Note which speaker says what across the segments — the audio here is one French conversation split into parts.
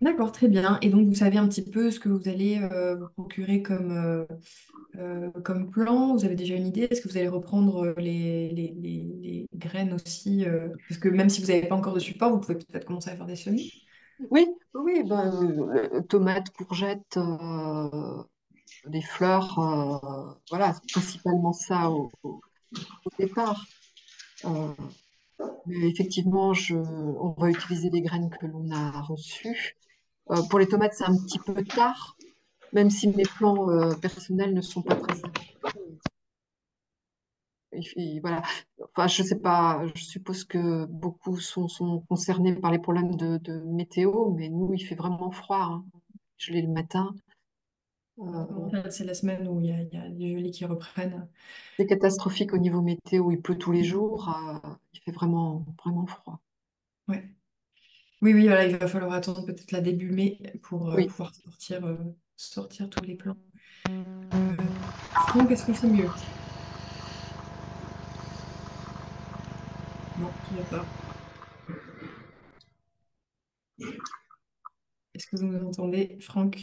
Speaker 1: D'accord, très bien. Et donc, vous savez un petit peu ce que vous allez vous procurer comme plan? Vous avez déjà une idée? Est-ce que vous allez reprendre les graines aussi? Parce que même si vous n'avez pas encore de support, vous pouvez peut-être commencer à faire des semis.
Speaker 2: Oui, oui, ben, tomates, courgettes, des fleurs, voilà, c'est principalement ça au départ. Euh, mais effectivement, on va utiliser les graines que l'on a reçues. Pour les tomates, c'est un petit peu tard, même si mes plans personnels ne sont pas très avancés. Voilà. Enfin, je sais pas, je suppose que beaucoup sont concernés par les problèmes de météo, mais nous, il fait vraiment froid, hein. Je l'ai le matin.
Speaker 1: En
Speaker 2: Euh,
Speaker 1: fait, c'est la semaine où il y a les gelées qui reprennent.
Speaker 2: c'est catastrophique au niveau météo, il pleut tous les jours, il fait vraiment, vraiment froid.
Speaker 1: Ouais. Oui, oui, voilà, il va falloir attendre peut-être la début mai pour
Speaker 2: Oui.
Speaker 1: pouvoir sortir tous les plans. Franck, est-ce que c'est mieux? Non, toujours pas. Est-ce que vous nous entendez, Franck?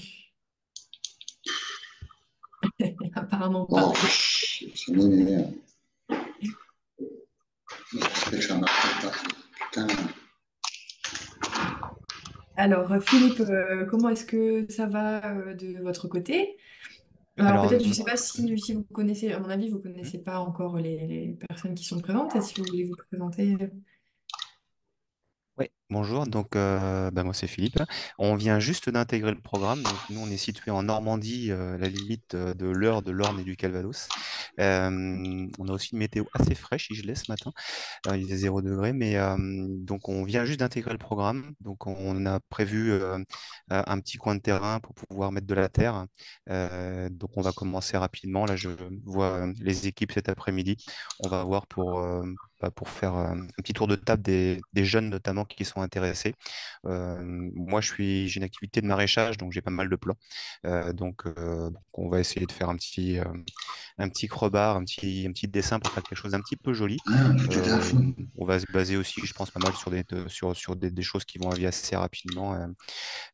Speaker 1: Apparemment
Speaker 3: Bon,
Speaker 1: pas.
Speaker 3: c'est miné, hein. J'espère que ça marche pas. Putain.
Speaker 1: Alors, Philippe, comment est-ce que ça va de votre côté? Alors,
Speaker 4: Alors,
Speaker 1: peut-être, je ne sais pas si vous connaissez, à mon avis, vous ne connaissez pas encore les personnes qui sont présentes. Peut-être si vous voulez vous présenter.
Speaker 4: ouais, bonjour. Donc, moi, c'est Philippe. On vient juste d'intégrer le programme. Donc, nous, on est situé en Normandie, à la limite de l'Eure, de l'Orne et du Calvados. On a aussi une météo assez fraîche, il gelait ce matin. Il faisait 0 degré. Mais donc, on vient juste d'intégrer le programme. Donc, on a prévu un petit coin de terrain pour pouvoir mettre de la terre. Donc, on va commencer rapidement. Là, je vois les équipes cet après-midi. On va voir pour faire un petit tour de table des jeunes notamment qui sont intéressés. Moi, j'ai une activité de maraîchage, donc j'ai pas mal de plans. Donc, on va essayer de faire un petit crowbar, un petit dessin pour faire quelque chose d'un petit peu joli.
Speaker 3: Ah, mais t'étais à fond.
Speaker 4: On va se baser aussi, je pense, pas mal sur des choses qui vont arriver assez rapidement.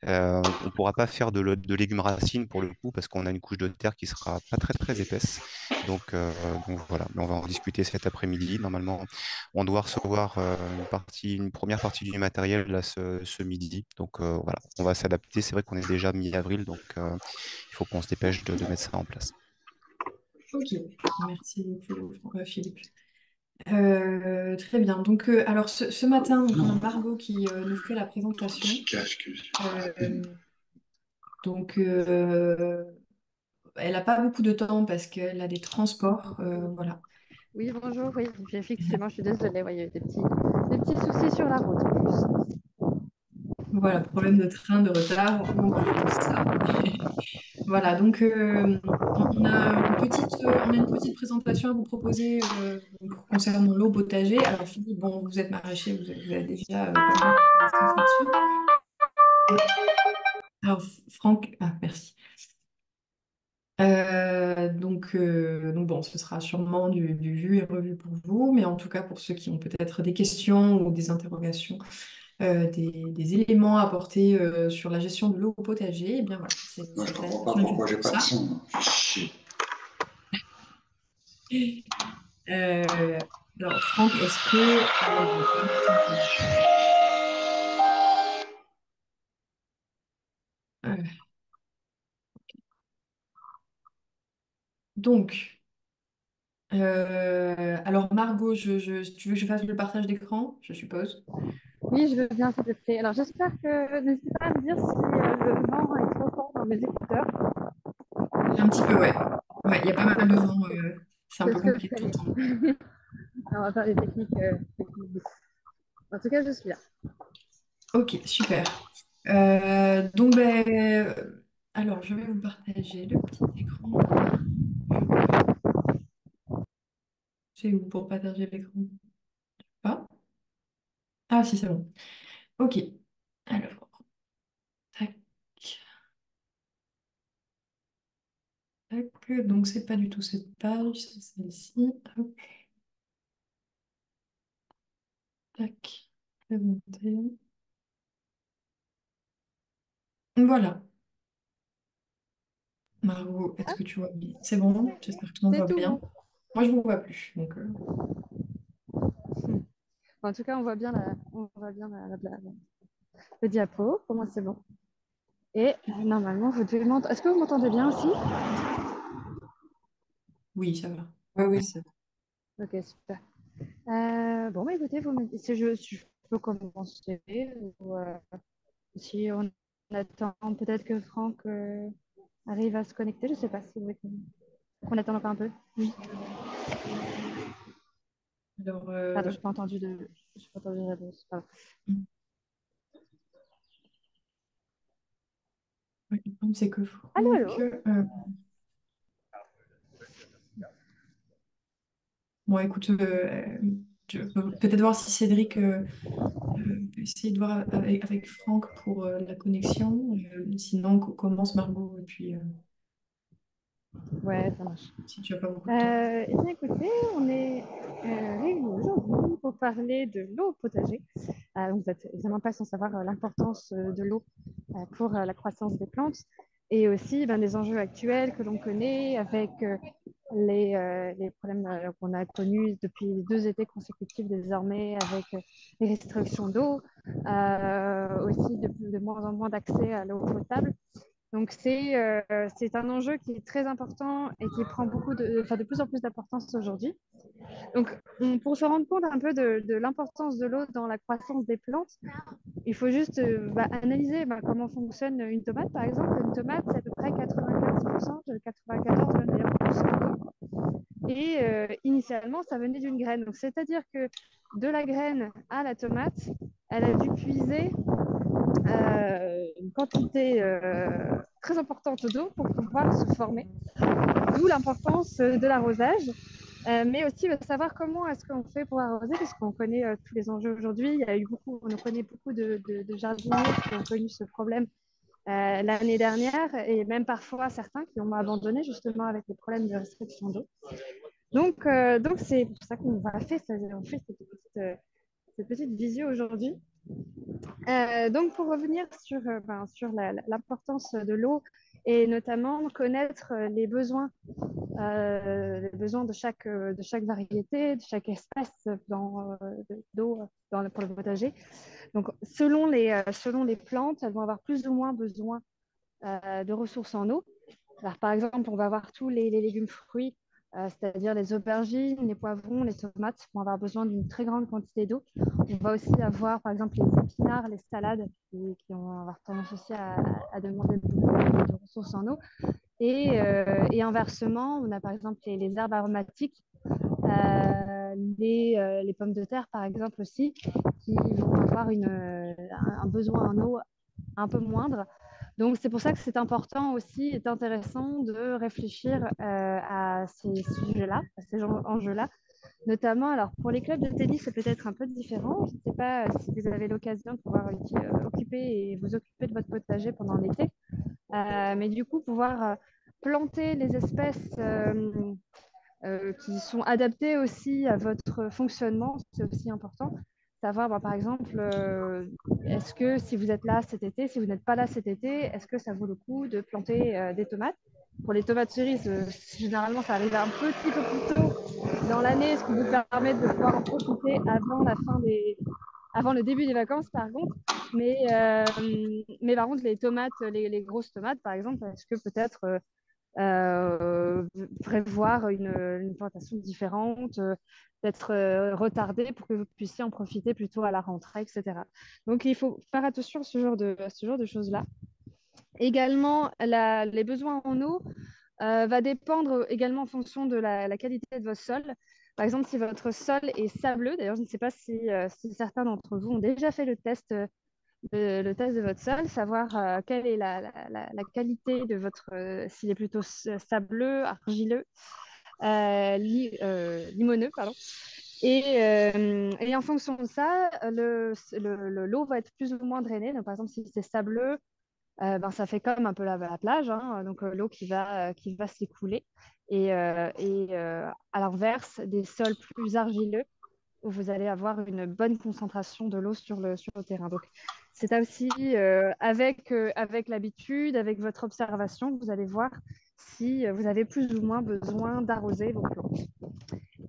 Speaker 4: On ne pourra pas faire de légumes racines pour le coup parce qu'on a une couche de terre qui sera pas très très épaisse. Donc voilà, mais on va en discuter cet après-midi. Normalement, on doit recevoir une première partie du matériel là, ce midi. Donc voilà, on va s'adapter. C'est vrai qu'on est déjà mi-avril, donc il faut qu'on se dépêche de mettre ça en place.
Speaker 1: Ok, merci beaucoup, Philippe. Très bien. Donc, alors ce matin, donc, on a
Speaker 3: Non,
Speaker 1: Margot qui nous fait la présentation.
Speaker 3: petit casque.
Speaker 1: Euh, donc, elle n'a pas beaucoup de temps parce qu'elle a des transports. Voilà.
Speaker 5: Oui, bonjour, oui, effectivement, je suis désolée, ouais, il y a eu des petits soucis sur la route en plus.
Speaker 1: Voilà, problème de train, de retard ou encore tout ça. Voilà, donc on a une petite présentation à vous proposer donc, concernant l'eau potager. Alors Philippe, bon, vous êtes maraîcher, vous avez déjà pas mal de connaissances là-dessus. Alors Franck, ah, merci. Donc bon, ce sera sûrement du vu et revu pour vous, mais en tout cas pour ceux qui ont peut-être des questions ou des interrogations, des éléments à apporter sur la gestion de l'eau au potager, eh bien voilà,
Speaker 3: Moi, je
Speaker 1: cette
Speaker 3: comprends pas
Speaker 1: présentation est faite
Speaker 3: pourquoi j'ai
Speaker 1: pour
Speaker 3: pas de
Speaker 1: ça.
Speaker 3: son, moi. Chier.
Speaker 1: Euh, alors Franck, est-ce que je vais pas m'entendre. Euh, donc, alors Margot, tu veux que je fasse le partage d'écran, je suppose.
Speaker 5: Oui, je veux bien, s'il te plaît. Alors, j'espère que, n'hésitez pas à me dire si le vent est trop fort dans mes écouteurs.
Speaker 1: Un petit peu, ouais. Ouais, il y a pas mal de vent, c'est un
Speaker 5: C'est
Speaker 1: peu
Speaker 5: ce que je
Speaker 1: compliqué de
Speaker 5: craignais.
Speaker 1: t'entendre.
Speaker 5: On va faire des techniques. En tout cas, je suis là.
Speaker 1: Ok, super. Donc, ben, alors, je vais vous partager le petit écran. C'est où pour partager l'écran? Pas? Ah, si, c'est bon. Ok. Alors, tac, tac. Donc, c'est pas du tout cette page, c'est celle-ci. Hop, tac. Présenter. Voilà. Margot, est-ce que tu vois bien? C'est bon? J'espère que tout le monde
Speaker 5: C'est
Speaker 1: voit
Speaker 5: tout
Speaker 1: bien.
Speaker 5: bon.
Speaker 1: Moi, je ne vous vois plus. Donc,
Speaker 5: En tout cas, on voit bien le diapo. Pour moi, c'est bon. Et normalement, vous devez m'entendre. Est-ce que vous m'entendez bien aussi?
Speaker 1: oui, ça va.
Speaker 2: Oui, oui, c'est
Speaker 5: Ok, super. Bon, bah, écoutez, vous me dites si je peux commencer ou si on attend peut-être que Franck arrive à se connecter. Je ne sais pas si vous voulez qu'on attende encore un peu. Oui.
Speaker 1: Alors,
Speaker 5: Pardon, j'ai pas entendu de réponse. Pardon.
Speaker 1: le problème, c'est que
Speaker 5: Allô, allô?
Speaker 1: Franck, bon, écoute, je peux peut-être voir si Cédric peut essayer de voir avec Franck pour la connexion. Sinon, commence Margot, et puis
Speaker 5: Ouais, ça marche.
Speaker 1: si tu n'as pas beaucoup de temps.
Speaker 5: Eh bien, écoutez, on est réunis aujourd'hui pour parler de l'eau au potager. Donc, vous n'êtes évidemment pas sans savoir l'importance de l'eau pour la croissance des plantes et aussi ben, des enjeux actuels que l'on connaît avec les problèmes qu'on a connus depuis 2 étés consécutifs désormais avec les restrictions d'eau, aussi de moins en moins d'accès à l'eau potable. Donc c'est un enjeu qui est très important et qui prend de plus en plus d'importance aujourd'hui. Donc pour se rendre compte un peu de l'importance de l'eau dans la croissance des plantes, il faut juste analyser comment fonctionne une tomate par exemple. Une tomate, c'est à peu près 95%, 94 même d'ailleurs, d'eau. Et initialement, ça venait d'une graine. Donc c'est-à-dire que de la graine à la tomate, elle a dû puiser une quantité très importante d'eau pour pouvoir se former. D'où l'importance de l'arrosage, mais aussi de savoir comment est-ce qu'on fait pour arroser, parce qu'on connaît tous les enjeux aujourd'hui. On connaît beaucoup de jardiniers qui ont connu ce problème l'année dernière, et même parfois certains qui ont abandonné justement avec les problèmes de restriction d'eau. Donc c'est pour ça qu'on va faire on fait cette petite visio aujourd'hui. Donc, pour revenir sur l'importance de l'eau et notamment connaître les besoins de chaque variété, de chaque espèce d'eau pour le potager. Donc, selon les plantes, elles vont avoir plus ou moins besoin de ressources en eau. Alors, par exemple, on va avoir tous les légumes fruits, c'est-à-dire les aubergines, les poivrons, les tomates, vont avoir besoin d'une très grande quantité d'eau. On va aussi avoir, par exemple, les épinards, les salades, qui vont avoir tendance aussi à demander beaucoup de ressources en eau. Et inversement, on a par exemple les herbes aromatiques, les pommes de terre, par exemple, aussi, qui vont avoir un besoin en eau un peu moindre. Donc, c'est pour ça que c'est important aussi et intéressant de réfléchir à ces sujets-là, à ces enjeux-là. Notamment, alors pour les clubs de tennis, c'est peut-être un peu différent. Je ne sais pas si vous avez l'occasion de pouvoir occuper et vous occuper de votre potager pendant l'été. Mais du coup, pouvoir planter les espèces qui sont adaptées aussi à votre fonctionnement, c'est aussi important. Savoir, par exemple, est-ce que si vous êtes là cet été, si vous n'êtes pas là cet été, est-ce que ça vaut le coup de planter des tomates? Pour les tomates cerises, généralement, ça arrive un petit peu plus tôt dans l'année, ce qui vous permet de pouvoir en profiter avant le début des vacances, par contre. Mais par contre, les tomates, les grosses tomates, par exemple, est-ce que peut-être prévoir une plantation différente, peut-être retardée pour que vous puissiez en profiter plutôt à la rentrée, etc. Donc, il faut faire attention à ce genre de choses-là. Également, les besoins en eau va dépendre également en fonction de la qualité de votre sol. Par exemple, si votre sol est sableux, d'ailleurs, je ne sais pas si certains d'entre vous ont déjà fait le test de votre sol, savoir quelle est la qualité de s'il est plutôt sableux, argileux, limoneux, pardon. Et en fonction de ça, l'eau va être plus ou moins drainée. Donc, par exemple, si c'est sableux, ça fait comme un peu la plage, hein, donc l'eau qui va s'écouler. À l'inverse, des sols plus argileux, où vous allez avoir une bonne concentration de l'eau sur le terrain. Donc, c'est aussi avec l'habitude, avec votre observation, vous allez voir si vous avez plus ou moins besoin d'arroser vos plantes.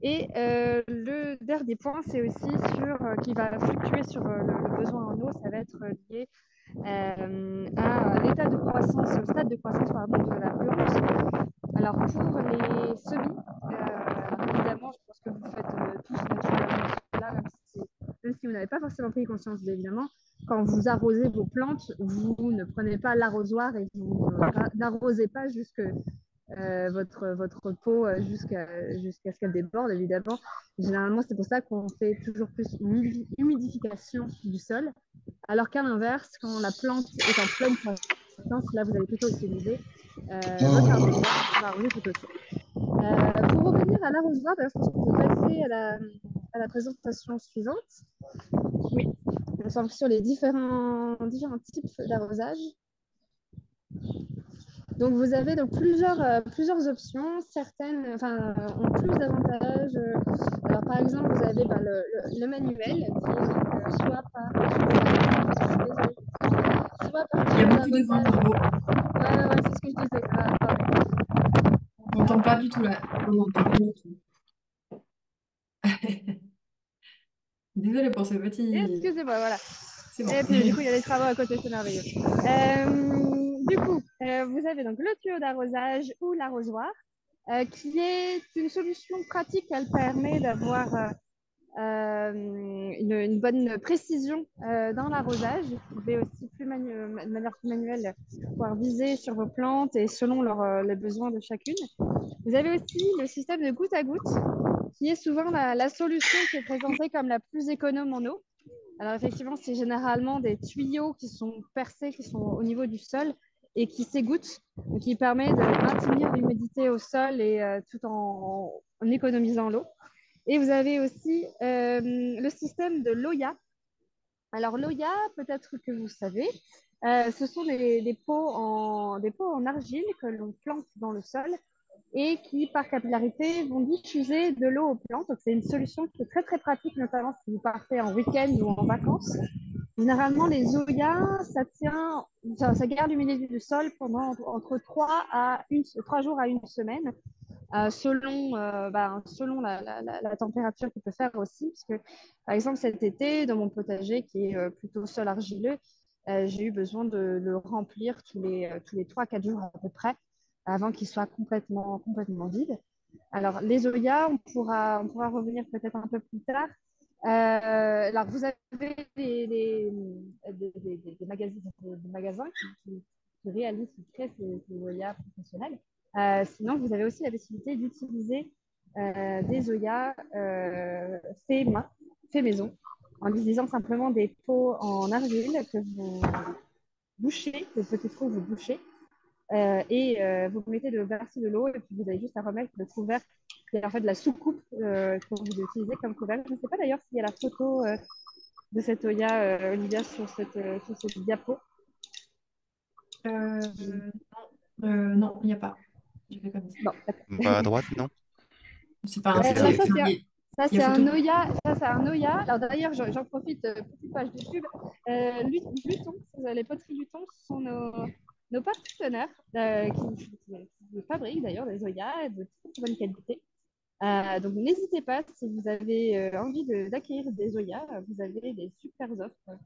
Speaker 5: Et le dernier point, c'est aussi qui va fluctuer sur le besoin en eau, ça va être lié à l'état de croissance, au stade de croissance pardon, de la plante. Alors pour les semis, évidemment, je pense que vous faites tous naturellement cela, même si vous n'avez pas forcément pris conscience, évidemment, quand vous arrosez vos plantes, vous ne prenez pas l'arrosoir et vous n'arrosez pas jusque votre peau jusqu'à ce qu'elle déborde, évidemment. Généralement, c'est pour ça qu'on fait toujours plus une humidification du sol, alors qu'à l'inverse, quand la plante est en pleine croissance, là, vous allez plutôt utiliser votre arrosoir pour arroser tout autour. Pour revenir à l'arrosoir, je pense qu'on peut passer à la présentation suivante. Oui, on semble sur les différents types d'arrosage. Donc, vous avez donc plusieurs options. Certaines ont plus d'avantages. Alors, par exemple, vous avez le manuel, qui est soit par
Speaker 1: Il y a beaucoup de vent, Margot.
Speaker 5: Ouais, c'est ce que je disais.
Speaker 1: On n'entend pas du tout là. On n'entend pas du tout. Désolée pour ce petit.
Speaker 5: Excusez-moi, voilà.
Speaker 1: C'est bon.
Speaker 5: Et puis, du coup, il y a des travaux à côté, c'est merveilleux. Du coup, vous avez donc le tuyau d'arrosage ou l'arrosoir, qui est une solution pratique. Elle permet d'avoir une bonne précision dans l'arrosage. Vous pouvez aussi de manière plus manuelle pouvoir viser sur vos plantes et selon les besoins de chacune. Vous avez aussi le système de goutte à goutte, qui est souvent la solution qui est présentée comme la plus économe en eau. Alors effectivement, c'est généralement des tuyaux qui sont percés, qui sont au niveau du sol et qui s'égouttent, qui permet de maintenir l'humidité au sol et tout en économisant l'eau. Et vous avez aussi le système de l'Oya. Alors l'Oya, peut-être que vous savez, ce sont des pots en argile que l'on plante dans le sol et qui, par capillarité, vont diffuser de l'eau aux plantes. Donc, c'est une solution qui est très, très pratique, notamment si vous partez en week-end ou en vacances. Généralement, les Oya, ça garde l'humidité du sol pendant entre 3 jours à une semaine. Selon la température qu'il peut faire aussi. Parce que, par exemple, cet été, dans mon potager, qui est plutôt sol argileux, j'ai eu besoin de le remplir tous les 3-4 jours à peu près, avant qu'il soit complètement vide. Alors, les Oya, on pourra revenir peut-être un peu plus tard. Alors, vous avez des magasins qui réalisent, qui créent ces Oya professionnels. Sinon, vous avez aussi la possibilité d'utiliser des Oya fait maison, en utilisant simplement des pots en argile que vous bouchez, des petits trous que vous bouchez, vous mettez verser de l'eau et puis vous avez juste à remettre le couvercle, qui est en fait de la soucoupe que vous utilisez comme couvercle. Je ne sais pas d'ailleurs s'il y a la photo de cette Oya, Olivia, sur cette diapo.
Speaker 1: Non, il n'y a pas. Je fais comme ça.
Speaker 5: Bon,
Speaker 4: Bah, à droite, non?
Speaker 1: C'est pas un
Speaker 4: Capillarité.
Speaker 5: ça,
Speaker 1: il y
Speaker 5: c'est
Speaker 1: a
Speaker 5: un
Speaker 1: photo.
Speaker 5: Oya. Ça, c'est un Oya. Alors d'ailleurs, j'en profite, petite page de pub. Luton, les poteries Luton sont nos partenaires qui fabriquent d'ailleurs des Oya de très bonne qualité. Donc n'hésitez pas, si vous avez envie d'acquérir des Oya, vous avez des super offres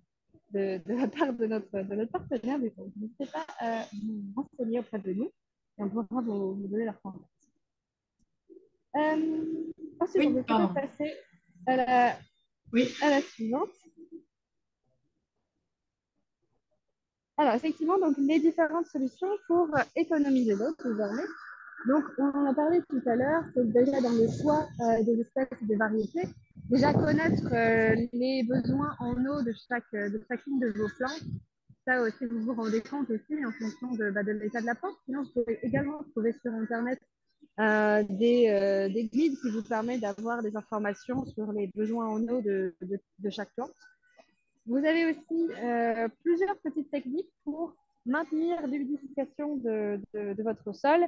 Speaker 5: de la part de notre partenaire. Donc n'hésitez pas à vous renseigner auprès de nous et on pourra vous donner leur contact. Ensuite, on
Speaker 1: Oui,
Speaker 5: peut
Speaker 1: pardon.
Speaker 5: peut-être passer
Speaker 1: Oui.
Speaker 5: à la suivante. Alors, effectivement, donc, les différentes solutions pour économiser l'eau, désormais. Donc, on en a parlé tout à l'heure, c'est déjà dans le choix des espèces et des variétés. Déjà connaître les besoins en eau de chacune de vos plantes. Ça aussi, vous vous rendez compte aussi en fonction de l'état de la plante. Sinon, vous pouvez également trouver sur Internet des guides qui vous permettent d'avoir des informations sur les besoins en eau de chaque plante. Vous avez aussi plusieurs petites techniques pour maintenir l'humidification de votre sol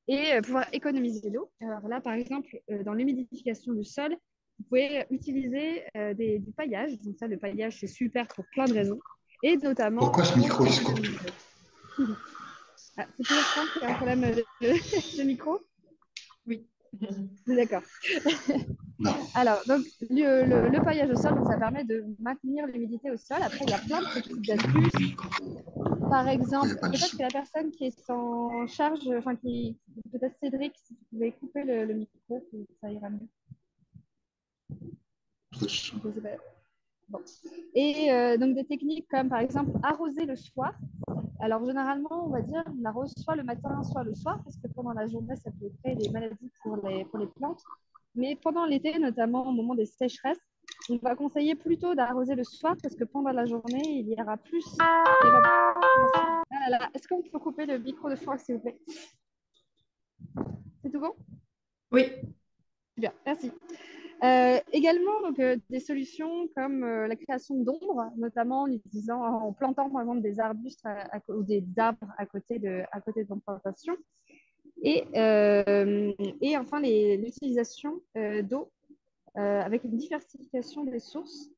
Speaker 5: et pouvoir économiser l'eau. Alors là, par exemple, dans l'humidification du sol, pouvez utiliser du paillage. Donc ça, le paillage, c'est super pour plein de raisons. Et notamment
Speaker 3: Pourquoi ce
Speaker 5: pour
Speaker 3: micro il se coupe tout le
Speaker 5: l'économie. Ah, c'est toujours Franck qui a un problème de micro?
Speaker 1: Oui.
Speaker 5: D'accord.
Speaker 3: Non.
Speaker 5: Alors, donc, le paillage au sol, donc, ça permet de maintenir l'humidité au sol. Après, il y a plein de petites astuces. Par exemple,
Speaker 3: pas de
Speaker 5: peut-être
Speaker 3: son.
Speaker 5: que la personne qui est en charge, enfin, peut-être Cédric, si tu pouvais couper le micro, ça ira mieux.
Speaker 3: Trop de son.
Speaker 5: Je sais pas. Bon. Et donc, des techniques comme, par exemple, arroser le soir. Alors, généralement, on va dire, on arrose soit le matin, soit le soir, parce que pendant la journée, ça peut créer des maladies pour les plantes. Mais pendant l'été, notamment au moment des sécheresses, on va conseiller plutôt d'arroser le soir, parce que pendant la journée, il y aura plus d'évaporation. Ah là là, est-ce qu'on peut couper le micro de Franck, s'il vous plaît? C'est tout bon?
Speaker 1: Oui.
Speaker 5: Bien, merci. Également, donc, des solutions comme la création d'ombre, notamment en plantant par exemple des arbustes ou des arbres à côté de l'implantation. Et enfin, l'utilisation d'eau avec une diversification des sources.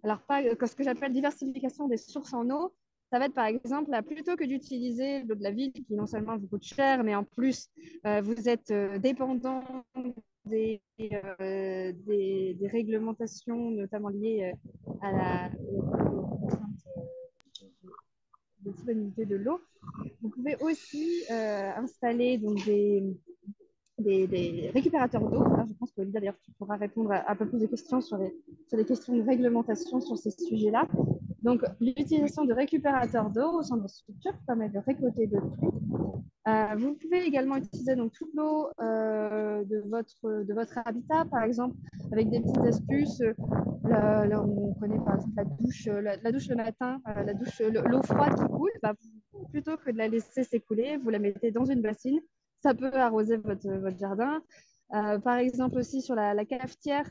Speaker 5: Alors, ce que j'appelle diversification des sources en eau, ça va être par exemple, là, plutôt que d'utiliser l'eau de la ville qui non seulement vous coûte cher, mais en plus, vous êtes dépendant des réglementations, notamment liées aux contraintes de disponibilité de l'eau. Vous pouvez aussi installer donc, des récupérateurs d'eau. Là, je pense que Lydia, d'ailleurs, tu pourras répondre à un peu plus de questions sur les questions de réglementation sur ces sujets-là. Donc, l'utilisation de récupérateurs d'eau au sein de la structure permet de récolter de l'eau. Vous pouvez également utiliser donc, toute l'eau de votre habitat, par exemple, avec des petites astuces. Là, on connaît par exemple la douche le matin, l'eau froide qui coule. Bah, plutôt que de la laisser s'écouler, vous la mettez dans une bassine. Ça peut arroser votre jardin. Par exemple aussi sur la cafetière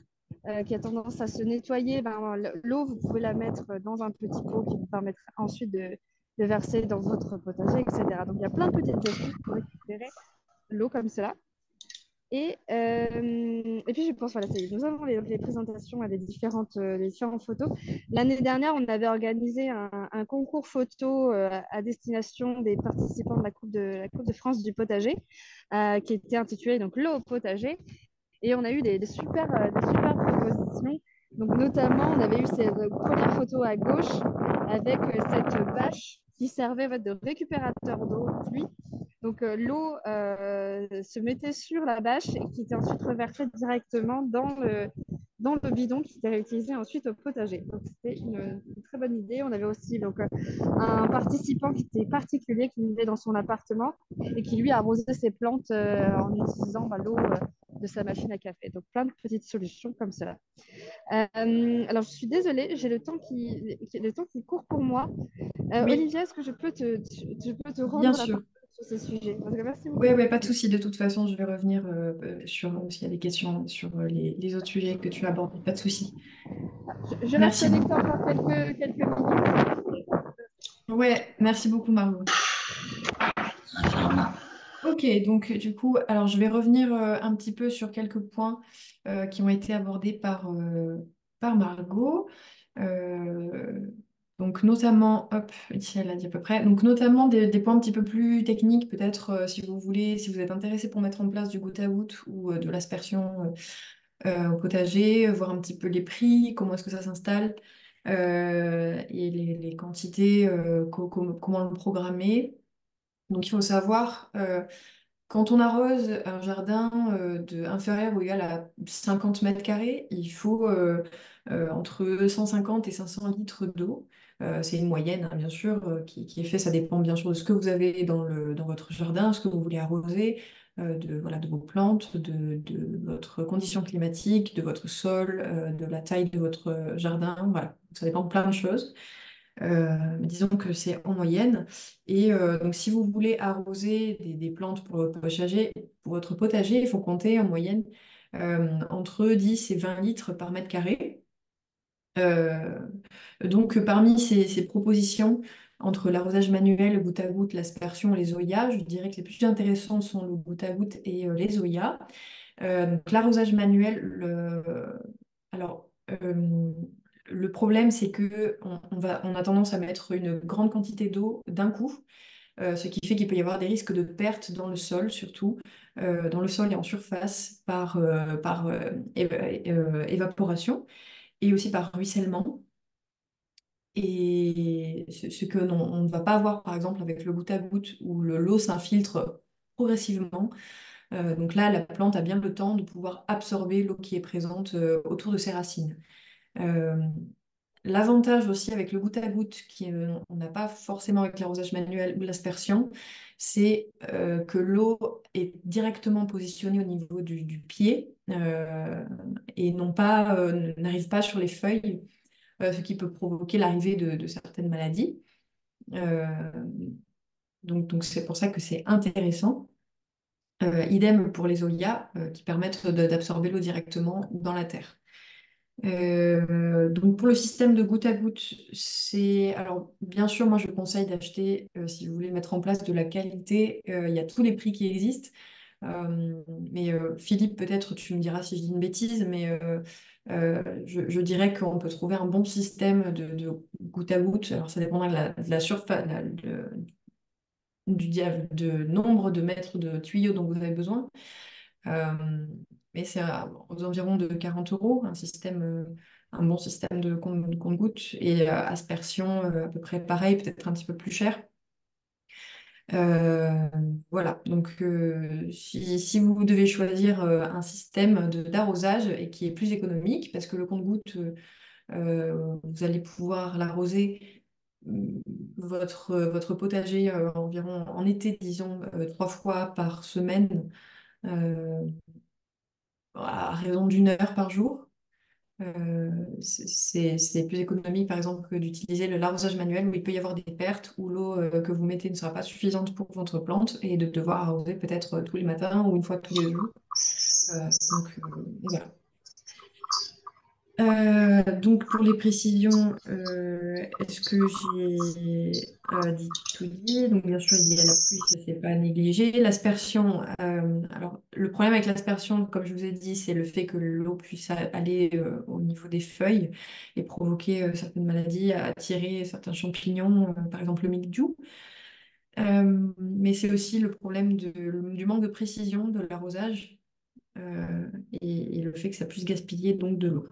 Speaker 5: qui a tendance à se nettoyer, ben, l'eau, vous pouvez la mettre dans un petit pot qui vous permettra ensuite de verser dans votre potager, etc. Donc il y a plein de petites astuces pour récupérer l'eau comme cela. Et puis je pense, voilà, nous avons les présentations à des différentes photos. L'année dernière, on avait organisé un concours photo à destination des participants de la Coupe de France du potager, qui était intitulé donc l'eau au potager. Et on a eu des super propositions. Donc notamment, on avait eu cette première photo à gauche avec cette bâche qui servait de récupérateur d'eau pluie. Donc l'eau se mettait sur la bâche et qui était ensuite reversée directement dans le bidon qui était réutilisé ensuite au potager. Donc c'était une très bonne idée. On avait aussi donc, un participant qui était particulier, qui vivait dans son appartement et qui lui arrosait ses plantes en utilisant l'eau de sa machine à café. Donc plein de petites solutions comme cela. Alors je suis désolée, j'ai le temps qui court pour moi.
Speaker 1: Oui,
Speaker 5: Olivia, est-ce que je peux te
Speaker 1: bien
Speaker 5: rendre la
Speaker 1: sûr.
Speaker 5: parole sur ces sujets? Donc, merci
Speaker 1: Oui,
Speaker 5: beaucoup.
Speaker 1: ouais, pas de souci. De toute façon, je vais revenir sur s'il y a des questions sur les autres sujets que tu abordes. Pas de souci.
Speaker 5: Je reste
Speaker 1: Merci
Speaker 5: connectée
Speaker 1: beaucoup.
Speaker 5: encore quelques minutes.
Speaker 1: Ouais, merci beaucoup, Margot.
Speaker 3: Infernal.
Speaker 1: Ok, donc du coup, alors je vais revenir un petit peu sur quelques points qui ont été abordés par Margot. Euh, donc notamment, hop, ici elle a dit à peu près, donc notamment des points un petit peu plus techniques, peut-être si vous voulez, si vous êtes intéressé pour mettre en place du goutte à goutte ou de l'aspersion au potager, voir un petit peu les prix, comment est-ce que ça s'installe et les quantités, comment le programmer. Donc il faut savoir, quand on arrose un jardin inférieur ou égal à 50 mètres carrés, il faut entre 150 et 500 litres d'eau. C'est une moyenne, hein, bien sûr, qui est faite. Ça dépend bien sûr de ce que vous avez dans votre jardin, ce que vous voulez arroser, voilà, de vos plantes, de votre condition climatique, de votre sol, de la taille de votre jardin. Voilà, ça dépend de plein de choses. Mais disons que c'est en moyenne. Et donc, si vous voulez arroser des plantes pour votre potager, il faut compter en moyenne entre 10 et 20 litres par mètre carré. Euh, donc, parmi ces propositions, entre l'arrosage manuel, le goutte à goutte, l'aspersion et les zoyas, je dirais que les plus intéressants sont le goutte à goutte et les zoyas. Donc, l'arrosage manuel, alors, le problème, c'est que on a tendance à mettre une grande quantité d'eau d'un coup, ce qui fait qu'il peut y avoir des risques de perte dans le sol, surtout dans le sol et en surface, par évaporation et aussi par ruissellement. Et ce que on ne va pas avoir, par exemple, avec le goutte à goutte, où l'eau s'infiltre progressivement. Donc là, la plante a bien le temps de pouvoir absorber l'eau qui est présente autour de ses racines. Euh, L'avantage aussi avec le goutte à goutte, on n'a pas forcément avec l'arrosage manuel ou l'aspersion, c'est que l'eau est directement positionnée au niveau du pied et n'arrive pas sur les feuilles, ce qui peut provoquer l'arrivée de certaines maladies. Euh, donc c'est pour ça que c'est intéressant. Idem pour les zoyas qui permettent d'absorber l'eau directement dans la terre. Donc pour le système de goutte à goutte, alors bien sûr, moi je conseille d'acheter, si vous voulez mettre en place de la qualité, il y a tous les prix qui existent. Mais Philippe, peut-être tu me diras si je dis une bêtise, mais je dirais qu'on peut trouver un bon système de goutte à goutte. Alors ça dépendra de la surface, du nombre de mètres de tuyaux dont vous avez besoin. Euh, mais c'est aux environs de 40 euros, un bon système de compte-gouttes et aspersion à peu près pareil, peut-être un petit peu plus cher. Euh, voilà, donc si vous devez choisir un système d'arrosage et qui est plus économique, parce que le compte-gouttes, vous allez pouvoir l'arroser votre potager environ en été, disons, 3 fois par semaine, euh, à raison d'1 heure par jour. C'est plus économique, par exemple, que d'utiliser l'arrosage manuel où il peut y avoir des pertes, où l'eau que vous mettez ne sera pas suffisante pour votre plante et de devoir arroser peut-être tous les matins ou une fois tous les jours. Voilà. Donc pour les précisions, est-ce que j'ai dit tout dit? Donc bien sûr, il y a la pluie, ça c'est pas à négliger. L'aspersion, alors le problème avec l'aspersion, comme je vous ai dit, c'est le fait que l'eau puisse aller au niveau des feuilles et provoquer certaines maladies, attirer certains champignons, par exemple le mildiou. Mais c'est aussi le problème du manque de précision de l'arrosage et le fait que ça puisse gaspiller donc de l'eau.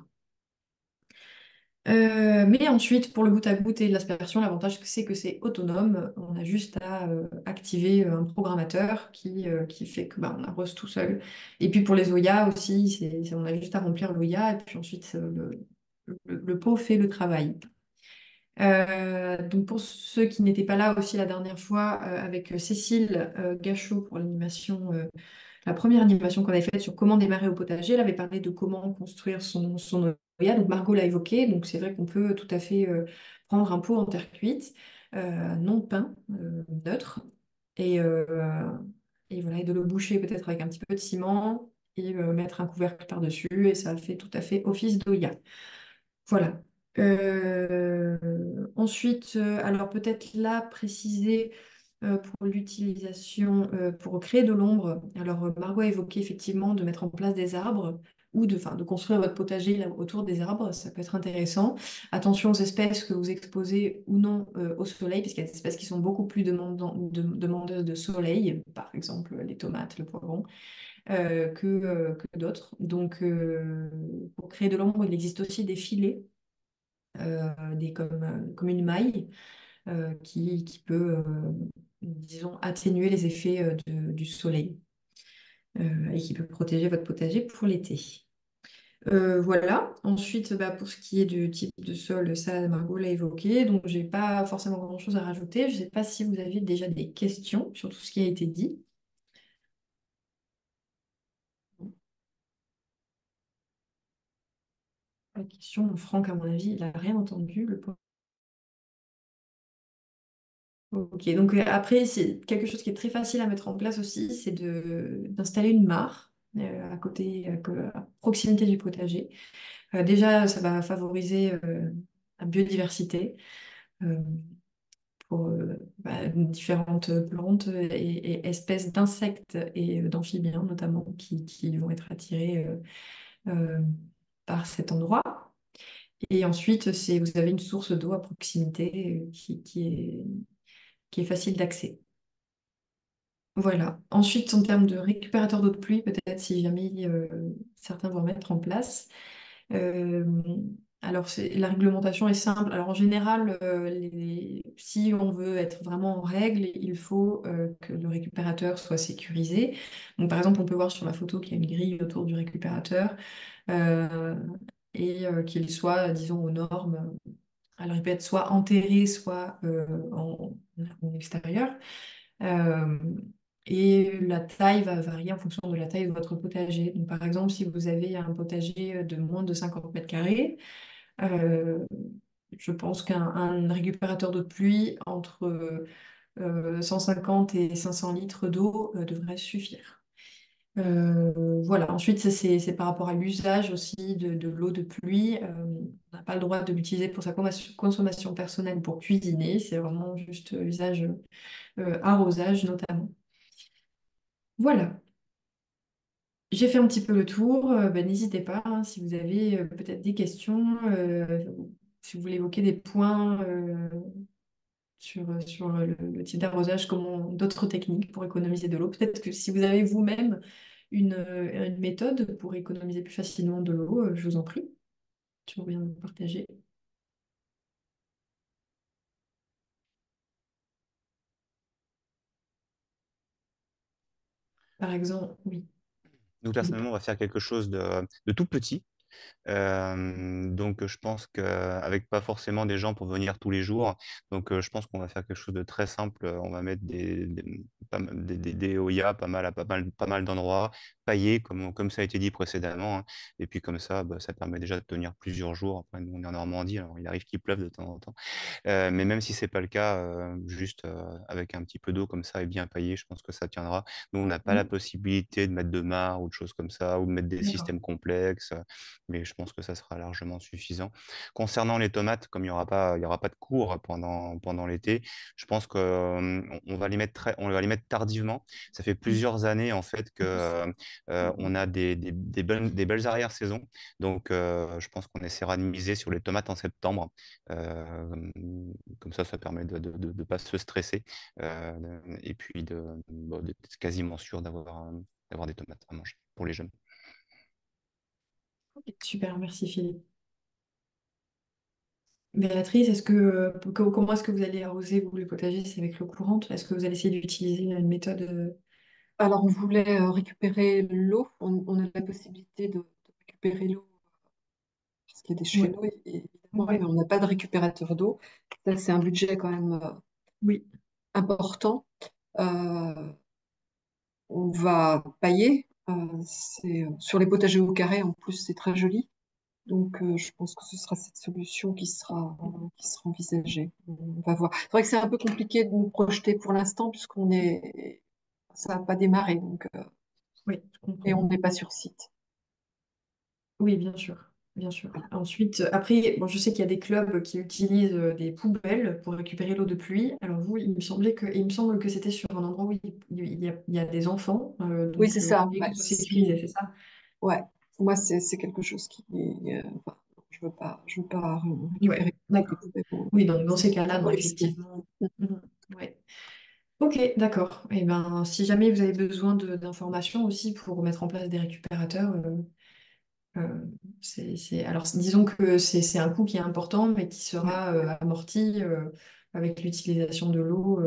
Speaker 1: Mais ensuite, pour le goutte à goutte et l'aspersion, l'avantage c'est que c'est autonome. On a juste à activer un programmateur qui fait que on arrose tout seul. Et puis pour les Oya aussi, on a juste à remplir l'Oya et puis ensuite le pot fait le travail. Donc pour ceux qui n'étaient pas là aussi la dernière fois, avec Cécile Gachot pour la première animation qu'on avait faite sur comment démarrer au potager, elle avait parlé de comment construire son Oya. Donc Margot l'a évoqué. Donc c'est vrai qu'on peut tout à fait prendre un pot en terre cuite, non peint, neutre, et, euh, et voilà, et de le boucher peut-être avec un petit peu de ciment et mettre un couvercle par-dessus, et ça fait tout à fait office d'Oya. Voilà. Ensuite, alors peut-être là préciser pour l'utilisation, pour créer de l'ombre. Alors Margot a évoqué effectivement de mettre en place des arbres ou de construire votre potager là, autour des arbres, ça peut être intéressant. Attention aux espèces que vous exposez ou non au soleil, parce qu'il y a des espèces qui sont beaucoup plus demandeuses de soleil, par exemple les tomates, le poivron, que d'autres. Donc pour créer de l'ombre, il existe aussi des filets comme une maille qui peut, disons, atténuer les effets du soleil et qui peut protéger votre potager pour l'été. Voilà. Ensuite, pour ce qui est du type de sol, ça, Margot l'a évoqué, donc j'ai pas forcément grand-chose à rajouter. Je ne sais pas si vous avez déjà des questions sur tout ce qui a été dit. La question, Franck, à mon avis, il n'a rien entendu. Ok, donc après, c'est quelque chose qui est très facile à mettre en place aussi, c'est d'installer une mare à côté, à proximité du potager. Déjà, ça va favoriser la biodiversité euh, pour différentes plantes et espèces d'insectes et d'amphibiens notamment qui vont être attirés euh, par cet endroit. Et ensuite, vous avez une source d'eau à proximité qui est facile d'accès. Voilà. Ensuite, en termes de récupérateur d'eau de pluie, peut-être si jamais certains vont mettre en place. Euh, alors, la réglementation est simple. Alors, en général, si on veut être vraiment en règle, il faut que le récupérateur soit sécurisé. Donc, par exemple, on peut voir sur la photo qu'il y a une grille autour du récupérateur euh, et qu'il soit, disons, aux normes. Alors, il peut être soit enterré, soit en extérieur. Euh, et la taille va varier en fonction de la taille de votre potager. Donc, par exemple, si vous avez un potager de moins de 50 mètres carrés, euh, je pense qu'un récupérateur d'eau de pluie entre 150 et 500 litres d'eau devrait suffire. Voilà. Ensuite, ça, c'est par rapport à l'usage aussi de l'eau de pluie. On n'a pas le droit de l'utiliser pour sa consommation personnelle pour cuisiner. C'est vraiment juste usage arrosage notamment. Voilà. J'ai fait un petit peu le tour. Ben, n'hésitez pas hein, si vous avez peut-être des questions, si vous voulez évoquer des points sur le type d'arrosage, comment d'autres techniques pour économiser de l'eau. Peut-être que si vous avez vous-même une méthode pour économiser plus facilement de l'eau, je vous en prie. Je veux bien vous partager. Par exemple, oui,
Speaker 4: Nous,
Speaker 1: Philippe.
Speaker 4: personnellement, on va faire quelque chose de tout petit. Donc, je pense qu'avec pas forcément des gens pour venir tous les jours, donc je pense qu'on va faire quelque chose de très simple. On va mettre des Oya pas mal d'endroits, paillés, comme ça a été dit précédemment, hein. Et puis comme ça, bah, ça permet déjà de tenir plusieurs jours. Après, nous, on est en Normandie, alors il arrive qu'il pleuve de temps en temps. Mais même si c'est pas le cas, juste avec un petit peu d'eau comme ça et bien paillé, je pense que ça tiendra. Nous, on n'a pas la
Speaker 1: Oui,
Speaker 4: possibilité de mettre de marre ou de choses comme ça, ou de mettre des
Speaker 1: d'accord.
Speaker 4: systèmes complexes, mais je pense que ça sera largement suffisant. Concernant les tomates, comme il y aura pas de cours pendant l'été, je pense qu'on on va les mettre on va les mettre tardivement. Ça fait
Speaker 1: Oui,
Speaker 4: plusieurs années en fait que
Speaker 1: en plus.
Speaker 4: on a des belles arrière-saisons. Donc, je pense qu'on essaiera de miser sur les tomates en septembre. Euh, Comme ça permet de ne pas se stresser et puis bon, d'être quasiment sûr d'avoir des tomates à manger pour les jeunes.
Speaker 1: Ok, super, merci Philippe. Béatrice, comment est-ce que vous allez arroser vous, le potager? C'est avec l'eau courante? Est-ce que vous allez essayer d'utiliser une méthode
Speaker 2: Alors, on voulait récupérer l'eau. On a la possibilité de récupérer l'eau parce qu'il y a des
Speaker 1: Ouais,
Speaker 2: chez nous, évidemment, mais
Speaker 1: ouais,
Speaker 2: on n'a pas de récupérateur d'eau. Ça, c'est un budget quand même
Speaker 1: oui,
Speaker 2: important. Euh, on va pailler. Sur les potagers au carré, en plus, c'est très joli. Donc, je pense que ce sera cette solution qui sera envisagée. On va voir. C'est vrai que c'est un peu compliqué de nous projeter pour l'instant, ça n'a pas démarré, donc,
Speaker 1: oui, je
Speaker 2: et
Speaker 1: comprends.
Speaker 2: on n'est pas sur site.
Speaker 1: Oui, bien sûr, bien sûr.
Speaker 2: Voilà.
Speaker 1: Ensuite, après, bon, je sais qu'il y a des clubs qui utilisent des poubelles pour récupérer l'eau de pluie. Alors vous, il me semble que c'était sur un endroit où il y a des enfants,
Speaker 2: Oui, c'est
Speaker 1: donc vous
Speaker 2: ça.
Speaker 1: voulez que
Speaker 2: Ouais,
Speaker 1: ce soit sécurisé, c'est ça?
Speaker 2: ouais. Moi, c'est quelque chose enfin, je veux pas récupérer
Speaker 1: Ouais,
Speaker 2: des
Speaker 1: d'accord.
Speaker 2: poubelles.
Speaker 1: Oui, donc dans
Speaker 2: C'est
Speaker 1: ces cas-là,
Speaker 2: trop
Speaker 1: non,
Speaker 2: risqué.
Speaker 1: effectivement. Mhm, ouais. Ok, d'accord. Et ben, si jamais vous avez besoin d'informations aussi pour mettre en place des récupérateurs, alors disons que c'est un coût qui est important, mais qui
Speaker 2: Ouais.
Speaker 1: sera amorti avec l'utilisation de l'eau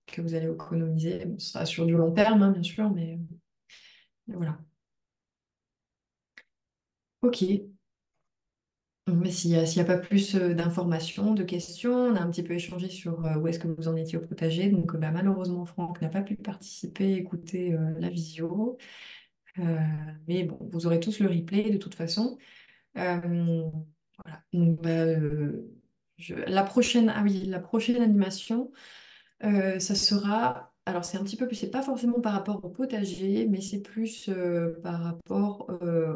Speaker 1: que vous allez économiser. Bon, ce sera sur du long terme, hein, bien sûr, mais voilà. Ok. Mais s'il y a pas plus d'informations, de questions, on a un petit peu échangé sur où est-ce que vous en étiez au potager. Donc, bah, malheureusement, Franck n'a pas pu participer, écouter la visio. Euh, mais bon, vous aurez tous le replay de toute façon. Euh, voilà. Donc, bah, la prochaine animation, ça sera. Alors, c'est un petit peu plus, c'est pas forcément par rapport au potager, mais c'est plus par rapport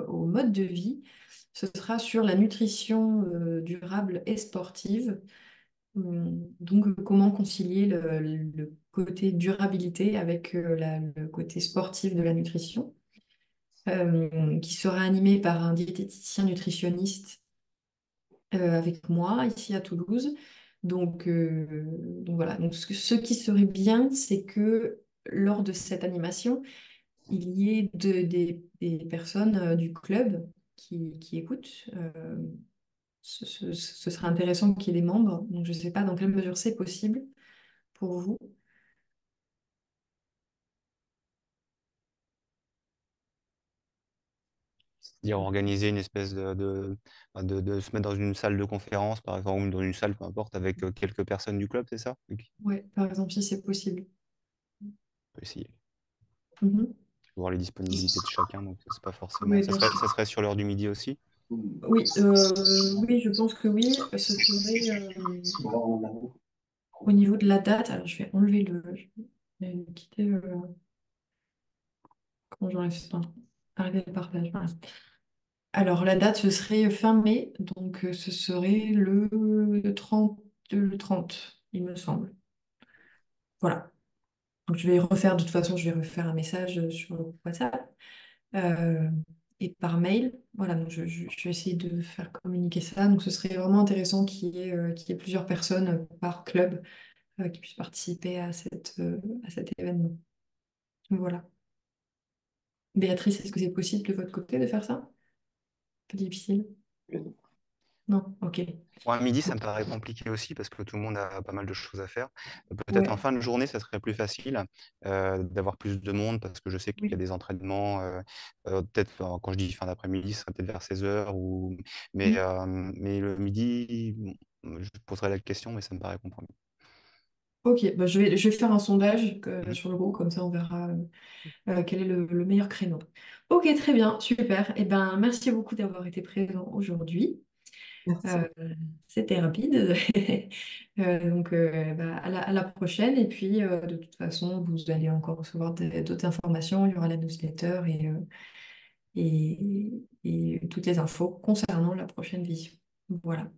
Speaker 1: au mode de vie. Ce sera sur la nutrition durable et sportive. Donc, comment concilier le côté durabilité avec le côté sportif de la nutrition. qui sera animé par un diététicien nutritionniste avec moi ici à Toulouse. Donc voilà, donc ce qui serait bien, c'est que lors de cette animation, il y ait des personnes du club qui écoutent. Ce serait intéressant qu'il y ait des membres. Donc je ne sais pas dans quelle mesure c'est possible pour vous.
Speaker 4: C'est-à-dire organiser une espèce de se mettre dans une salle de conférence, par exemple, ou dans une salle, peu importe, avec quelques personnes du club, c'est ça? Ok,
Speaker 1: Ouais, par exemple, si c'est possible.
Speaker 4: on peut essayer.
Speaker 1: Mhm.
Speaker 4: Voir les disponibilités de chacun, donc c'est pas forcément.
Speaker 1: Oui, bien sûr.
Speaker 4: Ça serait sur l'heure du midi aussi?
Speaker 1: Oui, oui, je pense que oui. Ce serait au niveau de la date. Alors, je vais enlever je vais quitter comment j'enlève ça? Arrêter le partage. Voilà. Alors, la date, ce serait fin mai. Donc, ce serait le 30, il me semble. Voilà. Donc, de toute façon, je vais refaire un message sur le groupe WhatsApp et par mail. Voilà, donc je vais essayer de faire communiquer ça. Donc, ce serait vraiment intéressant qu'il y ait plusieurs personnes par club qui puissent participer à cet événement. Voilà. Béatrice, est-ce que c'est possible de votre côté de faire ça? Pas difficile? Non? Ok.
Speaker 4: Pour un midi, ça me paraît compliqué aussi parce que tout le monde a pas mal de choses à faire. Peut-être en
Speaker 1: Ouais.
Speaker 4: fin de journée, ça serait plus facile d'avoir plus de monde parce que je sais qu'il y a
Speaker 1: Oui.
Speaker 4: des entraînements. Peut-être quand je dis fin d'après-midi, ce serait peut-être vers 16 h.
Speaker 1: Mm.
Speaker 4: Mais le midi, bon, je poserai la question, mais ça me paraît comprendre.
Speaker 1: Ok, bah, je vais faire un sondage
Speaker 4: Mhm.
Speaker 1: sur le groupe, comme ça on verra quel est le meilleur créneau. Ok, très bien, super. Eh ben, merci beaucoup d'avoir été présent aujourd'hui.
Speaker 2: Merci.
Speaker 1: Euh, C'était rapide. Bah, à la prochaine. Et puis, de toute façon, vous allez encore recevoir d'autres informations. Il y aura la newsletter et toutes les infos concernant la prochaine vision. Voilà.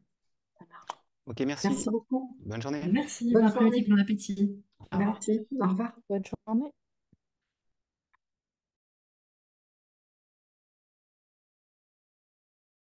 Speaker 4: Ok, merci.
Speaker 2: Merci beaucoup.
Speaker 4: Bonne journée.
Speaker 1: Merci. Bon
Speaker 2: Bonne
Speaker 1: après-midi,
Speaker 2: soirée.
Speaker 1: bon appétit. Au revoir.
Speaker 2: Merci. Au revoir.
Speaker 6: Bonne journée.